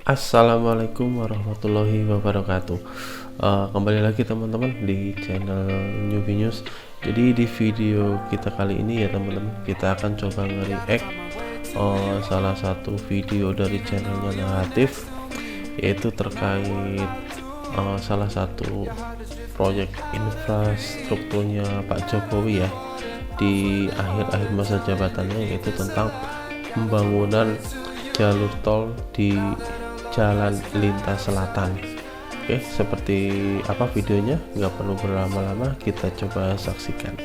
Assalamualaikum warahmatullahi wabarakatuh. Kembali lagi teman-teman di channel Newbie News. Jadi di video kita kali ini ya teman-teman, kita akan coba nge-react salah satu video dari channelnya Naratif, yaitu terkait salah satu proyek infrastrukturnya Pak Jokowi ya di akhir-akhir masa jabatannya, yaitu tentang pembangunan jalur tol di Jalan Lintas Selatan. Oke, seperti apa videonya? Nggak perlu berlama-lama, kita coba saksikan.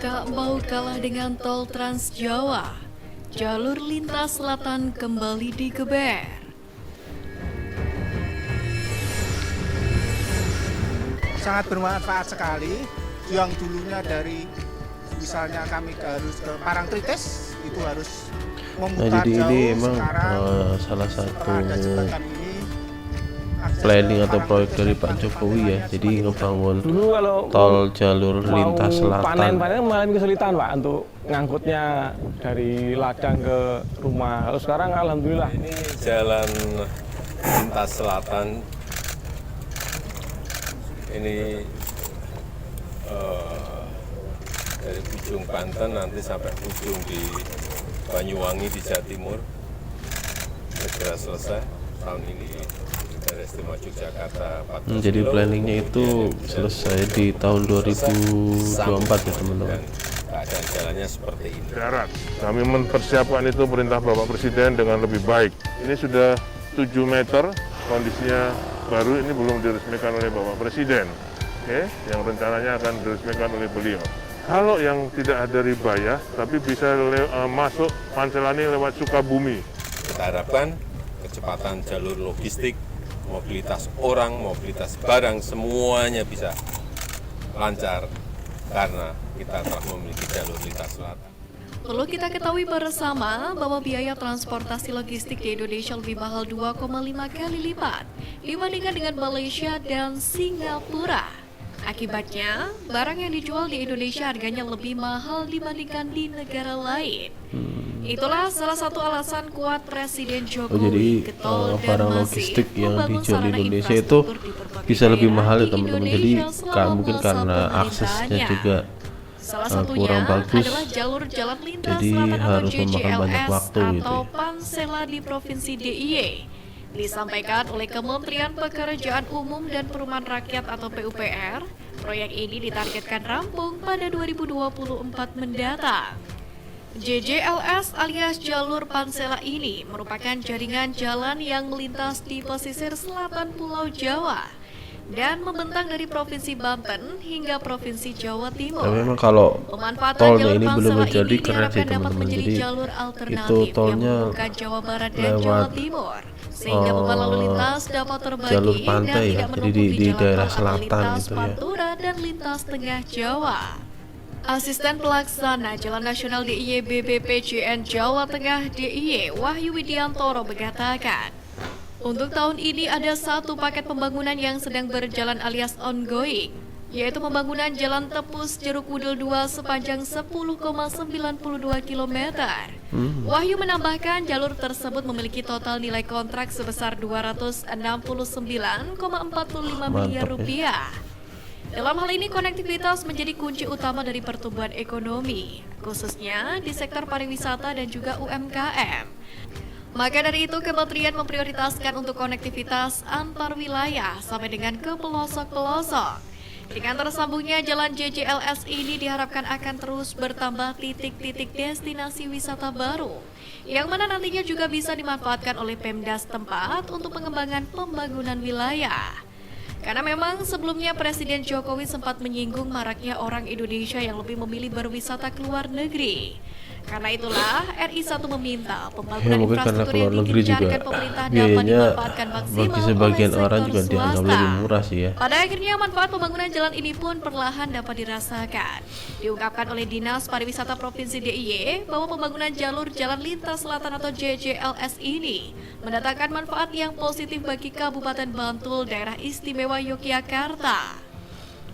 Tak mau kalah dengan tol Trans Jawa, jalur lintas selatan kembali digeber. Sangat bermanfaat sekali. Yang dulunya dari misalnya kami harus ke Parangtritis, itu harus memutar jadi jauh. ini emang salah satu planning atau proyek dari Pak Jokowi ya. Jadi ngebangun tol jalur lintas selatan. Panen mengalami kesulitan Pak untuk ngangkutnya dari ladang ke rumah. Kalau sekarang alhamdulillah. Ini jalan lintas selatan ini dari ujung Banten nanti sampai ujung di Banyuwangi di Jawa Timur segera selesai tahun ini. Dari Istimewa Yogyakarta 14 Jadi kilo, planningnya itu selesai di tahun 2024 ya teman-teman. Keadaan jalannya seperti ini. Darat. Kami mempersiapkan itu perintah Bapak Presiden dengan lebih baik. Ini sudah 7 meter, kondisinya baru, ini belum diresmikan oleh Bapak Presiden. Oke, yang rencananya akan diresmikan oleh beliau. Kalau yang tidak ada ribayah, tapi bisa masuk Panselani lewat Sukabumi. Kita harapkan kecepatan jalur logistik, mobilitas orang, mobilitas barang, semuanya bisa lancar karena kita telah memiliki jalur lintas selatan. Perlu kita ketahui bersama bahwa biaya transportasi logistik di Indonesia lebih mahal 2,5 kali lipat dibandingkan dengan Malaysia dan Singapura. Akibatnya, barang yang dijual di Indonesia harganya lebih mahal dibandingkan di negara lain. Itulah salah satu alasan kuat Presiden Jokowi Jadi getol dan barang masif logistik yang membangun dijual di sarana Indonesia itu infrastruktur di berbagai bisa lebih daerah mahal ya di teman-teman. Jadi Indonesia selama mungkin karena masa aksesnya pemerintahannya. juga Salah satunya kurang bagus, adalah jalur jalan lintas jadi selatan atau harus memakan banyak JJLS waktu gitu atau ya. Pansela di Provinsi DIY. Disampaikan oleh Kementerian Pekerjaan Umum dan Perumahan Rakyat atau PUPR, proyek ini ditargetkan rampung pada 2024 mendatang. JJLS alias jalur Pansela ini merupakan jaringan jalan yang melintas di pesisir selatan Pulau Jawa dan membentang dari Provinsi Banten hingga Provinsi Jawa Timur. Tapi memang kalau Pemanfaatan tolnya jalur ini belum Pansela menjadi ini keren sih diharapkan dapat teman-teman. menjadi Jadi jalur itu alternatif yang tolnya menghubungkan Jawa Barat dan Jawa lewat Timur, sehingga beban lalu lintas dapat terbagi jalur dan pantai ya, tidak jadi menumpuk di jalan daerah tol atau selatan lintas gitu ya. Pantura dan lintas tengah Jawa. Asisten Pelaksana Jalan Nasional DIY BPPJN Jawa Tengah DIY Wahyu Widiantoro mengatakan, untuk tahun ini ada satu paket pembangunan yang sedang berjalan alias ongoing, yaitu pembangunan Jalan Tepus Jeruk Wudul 2 sepanjang 10,92 km. Wahyu menambahkan jalur tersebut memiliki total nilai kontrak sebesar 269,45 miliar rupiah. Dalam hal ini konektivitas menjadi kunci utama dari pertumbuhan ekonomi, khususnya di sektor pariwisata dan juga UMKM. Maka dari itu kementerian memprioritaskan untuk konektivitas antar wilayah sampai dengan ke pelosok-pelosok. Dengan tersambungnya jalan JJLS ini diharapkan akan terus bertambah titik-titik destinasi wisata baru, yang mana nantinya juga bisa dimanfaatkan oleh Pemda setempat untuk pengembangan pembangunan wilayah. Karena memang sebelumnya Presiden Jokowi sempat menyinggung maraknya orang Indonesia yang lebih memilih berwisata ke luar negeri. Karena itulah RI 1 meminta pembangunan mungkin karena infrastruktur keluar yang negeri juga digencarkan pemerintah dapat biayanya dimanfaatkan maksimal bagi sebagian oleh orang sektor juga dianggap swasta. lebih murah sih ya. Pada akhirnya manfaat pembangunan jalan ini pun perlahan dapat dirasakan. Diungkapkan oleh Dinas Pariwisata Provinsi DIY bahwa pembangunan jalur jalan lintas selatan atau JJLS ini mendatangkan manfaat yang positif bagi Kabupaten Bantul, Daerah Istimewa Yogyakarta.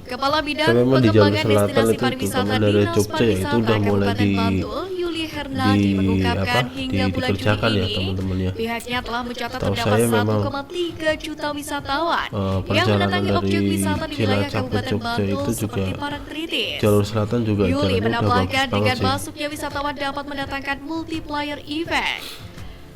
Kepala Bidang Saya memang di jalur Pengembangan selatan Destinasi itu Pariwisata terutama dari Dinas Jogja ya, itu Pariwisata udah mulai Kabupaten Bantul, Yuli Hernadi di mengungkapkan apa, hingga bulan Juni dikerjakan ya ini teman-teman ya. pihaknya telah mencatat Tahu terdapat saya memang 1,3 juta wisatawan yang perjalanan mendatangi objek dari wisata di wilayah Cilacap ke Kabupaten Jogja Bantul itu juga seperti Parangtritis. jalur selatan juga Yuli jalannya udah bagus menambahkan dengan banget sih. masuknya wisatawan dapat mendatangkan multiplier effect.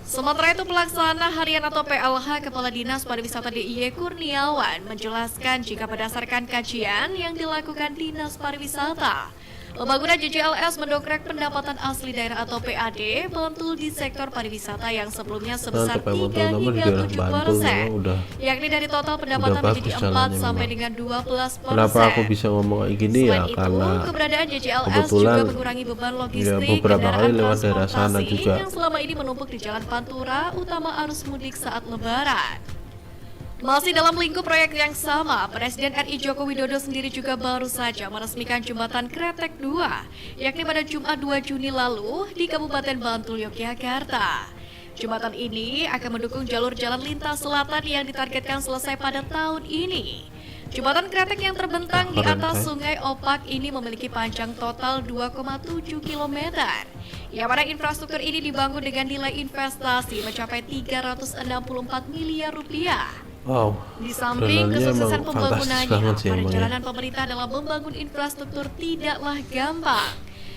Sementara itu pelaksana harian atau PLH Kepala Dinas Pariwisata DIY Kurniawan menjelaskan jika berdasarkan kajian yang dilakukan Dinas Pariwisata, pembangunan JJLS mendongkrak pendapatan asli daerah atau PAD Bantul di sektor pariwisata yang sebelumnya sebesar Untuk yang 3 utama di hingga daerah 7%, Bantul memang udah yakni dari total pendapatan bagus menjadi 4 jalannya sampai memang. dengan 12%. Kenapa aku bisa ngomong kayak gini ya, Selain itu, karena keberadaan JJLS kebetulan juga mengurangi beban logistik beberapa kendaraan kali lewat daerah sana transportasi juga. yang selama ini menumpuk di Jalan Pantura, utama arus mudik saat Lebaran. Masih dalam lingkup proyek yang sama, Presiden RI Joko Widodo sendiri juga baru saja meresmikan Jembatan Kretek 2, yakni pada Jumat 2 Juni lalu di Kabupaten Bantul, Yogyakarta. Jembatan ini akan mendukung jalur jalan lintas selatan yang ditargetkan selesai pada tahun ini. Jembatan Kretek yang terbentang di atas Sungai Opak ini memiliki panjang total 2,7 km. Yang mana infrastruktur ini dibangun dengan nilai investasi mencapai 364 miliar rupiah. wow, Di samping jalannya kesuksesan emang fantastis pembangunannya, banget sih emang ya. perjalanan pemerintah dalam membangun infrastruktur tidaklah gampang.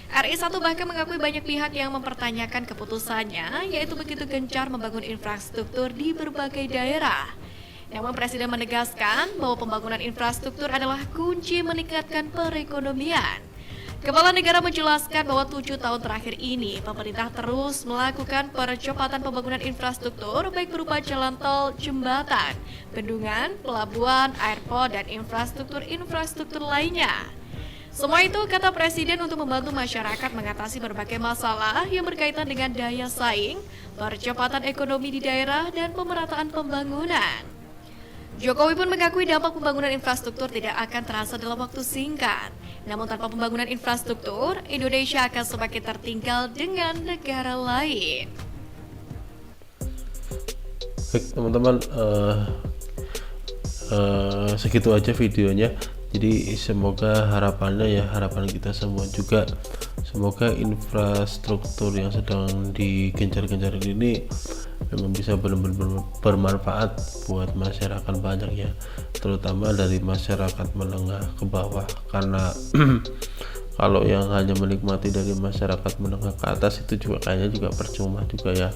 RI1 bahkan mengakui banyak pihak yang mempertanyakan keputusannya, yaitu begitu gencar membangun infrastruktur di berbagai daerah. Namun Presiden menegaskan bahwa pembangunan infrastruktur adalah kunci meningkatkan perekonomian. Kepala negara menjelaskan bahwa 7 tahun terakhir ini pemerintah terus melakukan percepatan pembangunan infrastruktur baik berupa jalan tol, jembatan, bendungan, pelabuhan, airport, dan infrastruktur lainnya. Semua itu kata Presiden untuk membantu masyarakat mengatasi berbagai masalah yang berkaitan dengan daya saing, percepatan ekonomi di daerah, dan pemerataan pembangunan. Jokowi pun mengakui dampak pembangunan infrastruktur tidak akan terasa dalam waktu singkat. Namun tanpa pembangunan infrastruktur, Indonesia akan semakin tertinggal dengan negara lain. Baik teman-teman, segitu aja videonya. Jadi semoga harapan kita semua juga, semoga infrastruktur yang sedang digencar-gencar ini memang bisa benar-benar bermanfaat buat masyarakat banyak ya, terutama dari masyarakat menengah ke bawah, karena kalau yang hanya menikmati dari masyarakat menengah ke atas itu juga kayaknya juga percuma juga ya,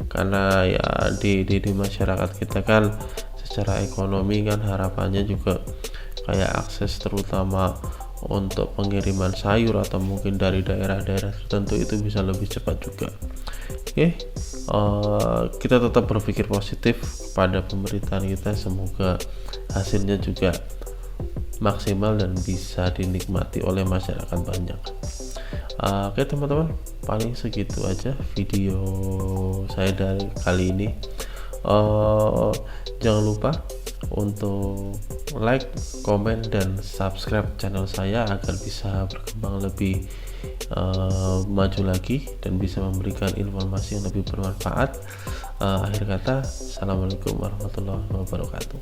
karena ya di masyarakat kita kan secara ekonomi kan harapannya juga kayak akses terutama untuk pengiriman sayur atau mungkin dari daerah-daerah tertentu itu bisa lebih cepat juga. Oke, kita tetap berpikir positif kepada pemerintahan kita, semoga hasilnya juga maksimal dan bisa dinikmati oleh masyarakat banyak. Oke teman-teman, paling segitu aja video saya dari kali ini. Jangan lupa untuk like, komen, dan subscribe channel saya agar bisa berkembang lebih maju lagi dan bisa memberikan informasi yang lebih bermanfaat. Akhir kata, assalamualaikum warahmatullahi wabarakatuh.